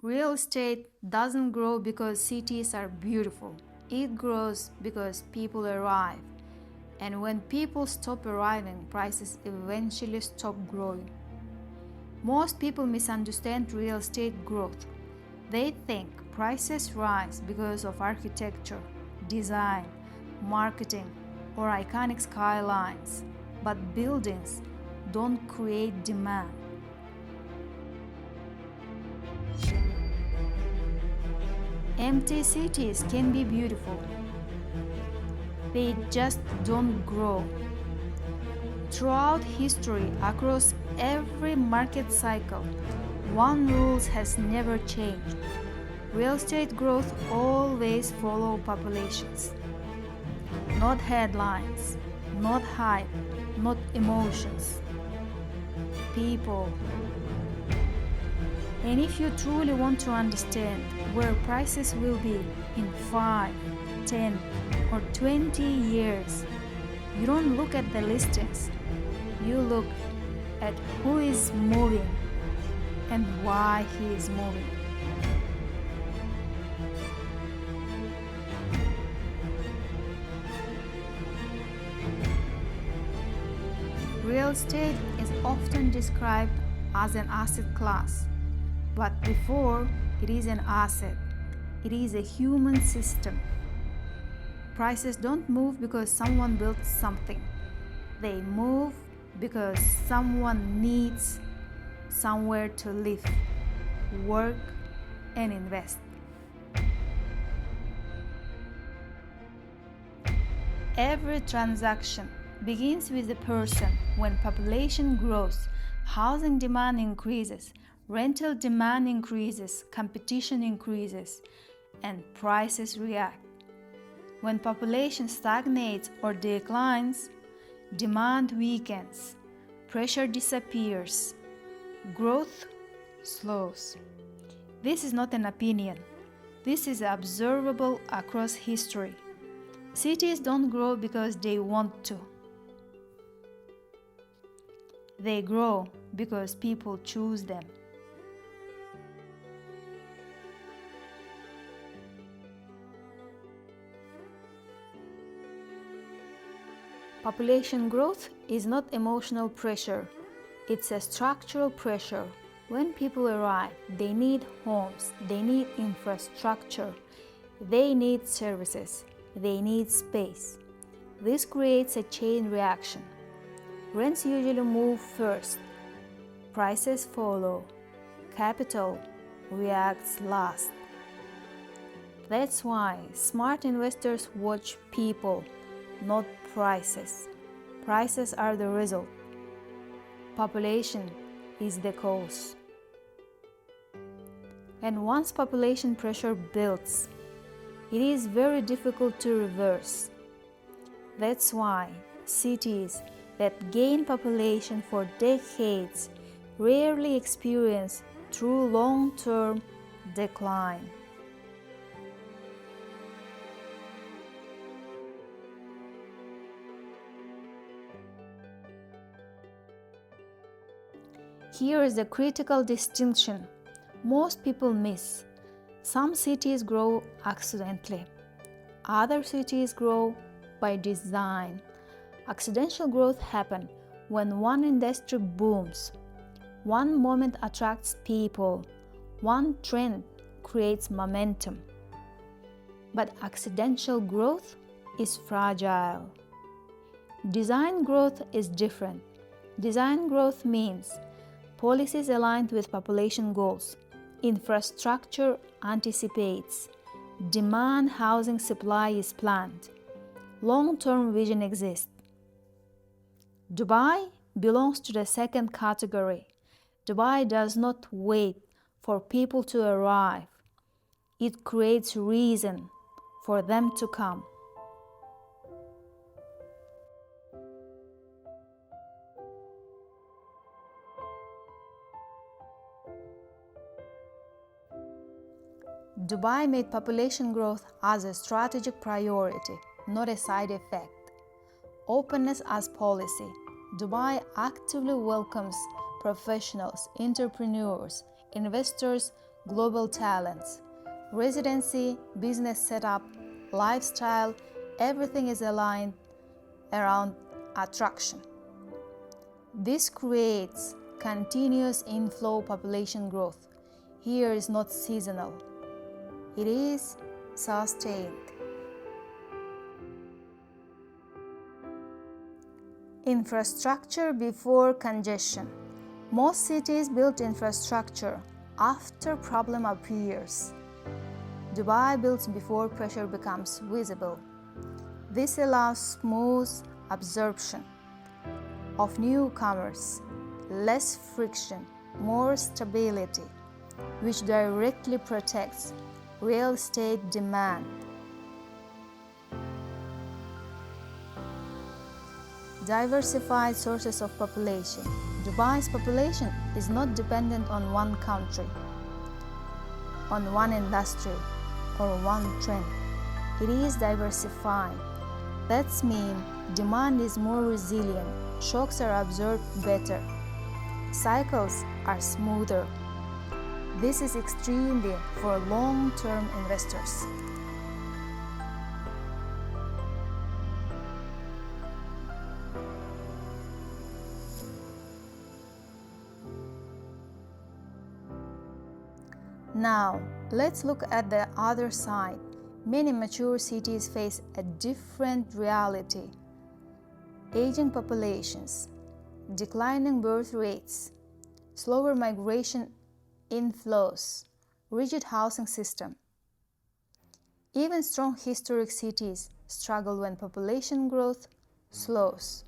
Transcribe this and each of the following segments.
Real estate doesn't grow because cities are beautiful. It grows because people arrive. And when people stop arriving, prices eventually stop growing. Most people misunderstand real estate growth. They think prices rise because of architecture, design, marketing, or iconic skylines. But buildings don't create demand. Empty cities can be beautiful. They just don't grow. Throughout history, across every market cycle, one rule has never changed. Real estate growth always follows populations. Not headlines, not hype, not emotions. People. And if you truly want to understand where prices will be in 5, 10, or 20 years, you don't look at the listings. You look at who is moving and why he is moving. Real estate is often described as an asset class, but before it is an asset, it is a human system. Prices don't move because someone built something. They move because someone needs somewhere to live, work, and invest. Every transaction begins with a person. When population grows, housing demand increases, rental demand increases, competition increases, and prices react. When population stagnates or declines, demand weakens, pressure disappears, growth slows. This is not an opinion. This is observable across history. Cities don't grow because they want to. They grow because people choose them. Population growth is not emotional pressure. It's a structural pressure. When people arrive, they need homes, they need infrastructure, they need services, they need space. This creates a chain reaction. Rents usually move first. Prices follow. Capital reacts last. That's why smart investors watch people, not prices. Prices are the result. Population is the cause. And once population pressure builds, it is very difficult to reverse. That's why cities that gain population for decades rarely experience true long-term decline. Here is a critical distinction most people miss. Some cities grow accidentally. Other cities grow by design. Accidental growth happens when one industry booms, one moment attracts people, one trend creates momentum. But accidental growth is fragile. Design growth is different. Design growth means policies aligned with population goals, infrastructure anticipates, demand housing supply is planned, long-term vision exists. Dubai belongs to the second category. Dubai does not wait for people to arrive. It creates reason for them to come. Dubai made population growth as a strategic priority, not a side effect. Openness as policy. Dubai actively welcomes professionals, entrepreneurs, investors global talents. Residency, business setup, lifestyle, everything is aligned around attraction. This creates continuous inflow population growth. Here is not seasonal. It is sustained. Infrastructure before congestion. Most cities build infrastructure after problem appears. Dubai builds before pressure becomes visible. This allows smooth absorption of newcomers, less friction, more stability, which directly protects real estate demand. Diversified sources of population. Dubai's population is not dependent on one country, on one industry, or one trend. It is diversified. That means demand is more resilient, shocks are absorbed better, cycles are smoother. This is extremely for long-term investors. Now, let's look at the other side. Many mature cities face a different reality. Aging populations, declining birth rates, slower migration inflows, rigid housing system. Even strong historic cities struggle when population growth slows.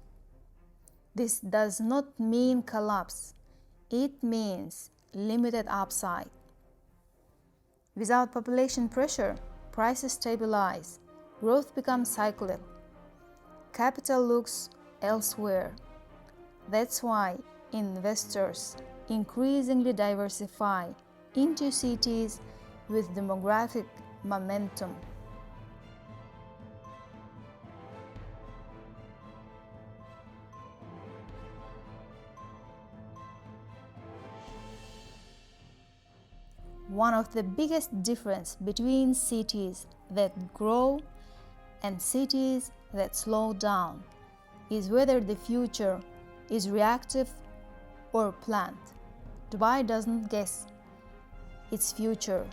This does not mean collapse. It means limited upside. Without population pressure, prices stabilize, growth becomes cyclical, capital looks elsewhere. That's why investors increasingly diversify into cities with demographic momentum. One of the biggest differences between cities that grow and cities that slow down is whether the future is reactive or planned. Dubai doesn't guess its future,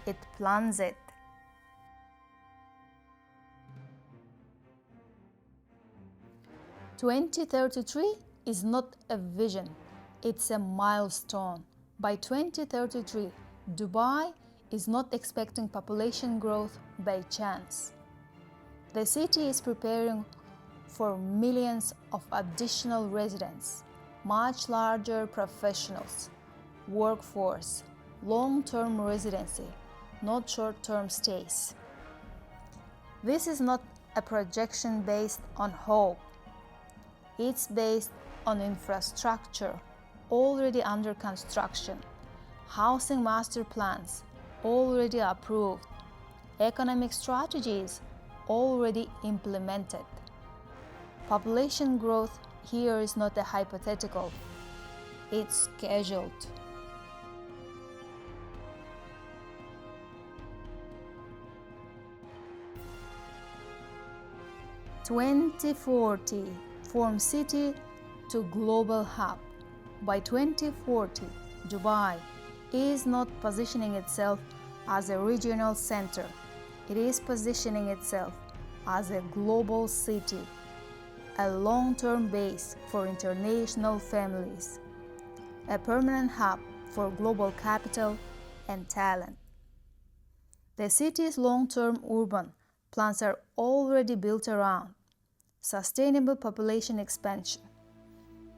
it plans it. "2033 is not a vision, it's a milestone." By 2033, Dubai is not expecting population growth by chance. The city is preparing for millions of additional residents, much larger professionals, workforce, long-term residency, not short-term stays. This is not a projection based on hope. It's based on infrastructure already under construction, housing master plans already approved, economic strategies already implemented. Population growth here is not a hypothetical, it's scheduled. "2040 from city to global hub." By 2040, Dubai is not positioning itself as a regional center. It is positioning itself as a global city, a long-term base for international families, a permanent hub for global capital and talent. The city's long-term urban plans are already built around sustainable population expansion,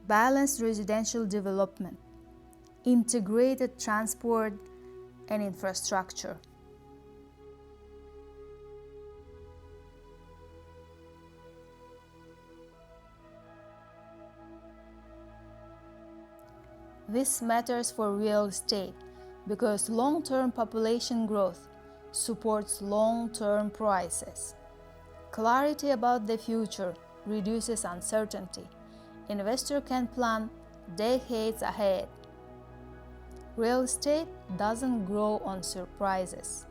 balanced residential development, integrated transport and infrastructure. This matters for real estate because long-term population growth supports long-term prices. Clarity about the future reduces uncertainty. Investor can plan decades ahead. Real estate doesn't grow on surprises.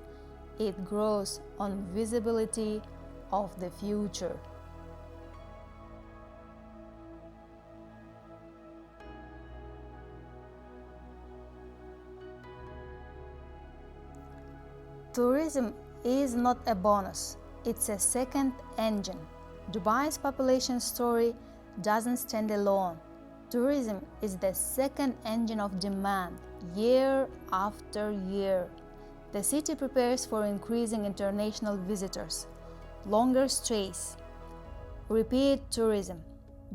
It grows on visibility of the future. Tourism is not a bonus, it's a second engine. Dubai's population story doesn't stand alone. Tourism is the second engine of demand, year after year. The city prepares for increasing international visitors, longer stays, repeat tourism,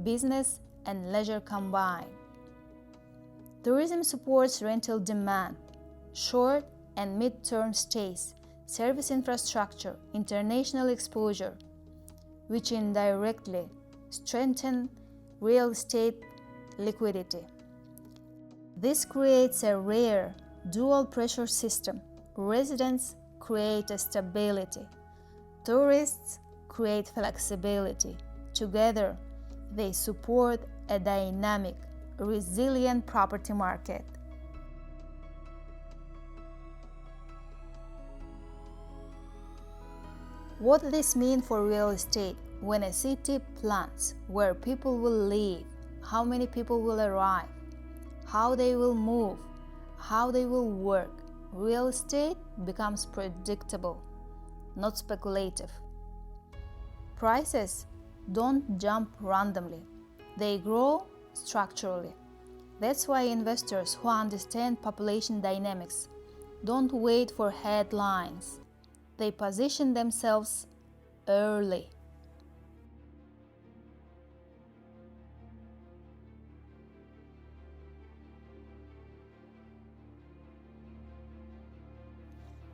business and leisure combined. Tourism supports rental demand, short and mid-term stays, service infrastructure, international exposure, which indirectly strengthen real estate liquidity. This creates a rare dual pressure system. Residents create a stability. Tourists create flexibility. Together, they support a dynamic, resilient property market. What this means for real estate? When a city plans where people will live, how many people will arrive, how they will move, how they will work, real estate becomes predictable, not speculative. Prices don't jump randomly, they grow structurally. That's why investors who understand population dynamics don't wait for headlines. They position themselves early.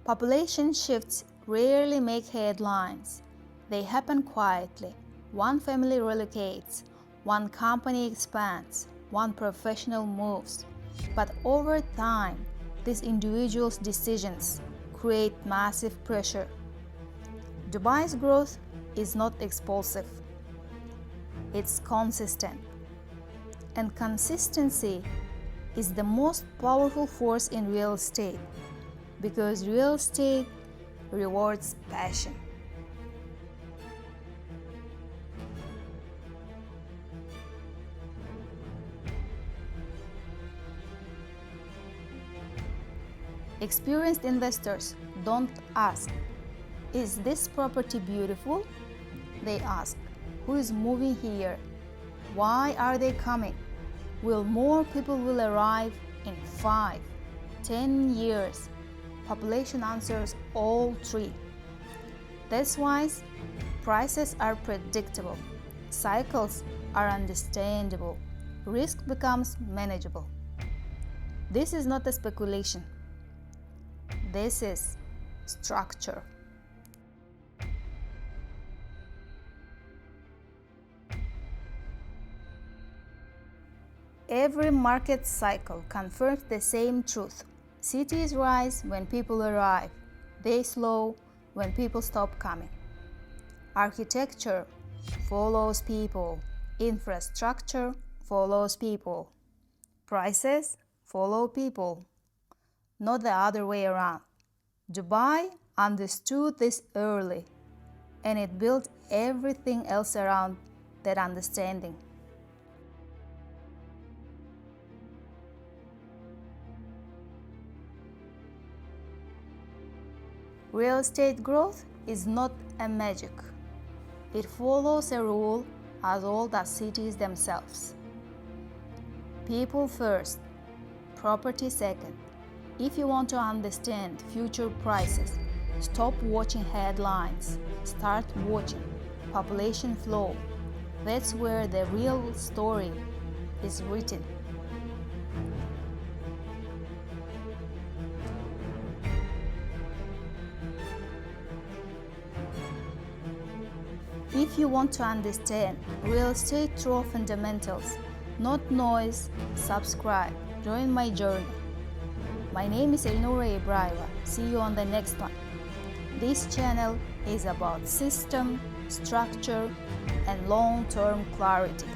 Population shifts rarely make headlines. They happen quietly. One family relocates, one company expands, one professional moves. But over time, these individuals' decisions create massive pressure. Dubai's growth is not explosive. It's consistent. And consistency is the most powerful force in real estate, because real estate rewards passion. Experienced investors don't ask, "Is this property beautiful?" They ask, "Who is moving here? Why are they coming? Will more people will arrive in 5, 10 years?" Population answers all three. That's why prices are predictable, cycles are understandable, risk becomes manageable. This is not a speculation. This is structure. Every market cycle confirms the same truth. Cities rise when people arrive. They slow when people stop coming. Architecture follows people. Infrastructure follows people. Prices follow people, not the other way around. Dubai understood this early, and it built everything else around that understanding. Real estate growth is not a magic. It follows a rule as old as cities themselves. People first, property second. If you want to understand future prices, stop watching headlines, start watching population flow. That's where the real story is written. If you want to understand real estate through fundamentals, not noise, subscribe, join my journey. My name is Elnura Ibraeva. See you on the next one. This channel is about system, structure, and long-term clarity.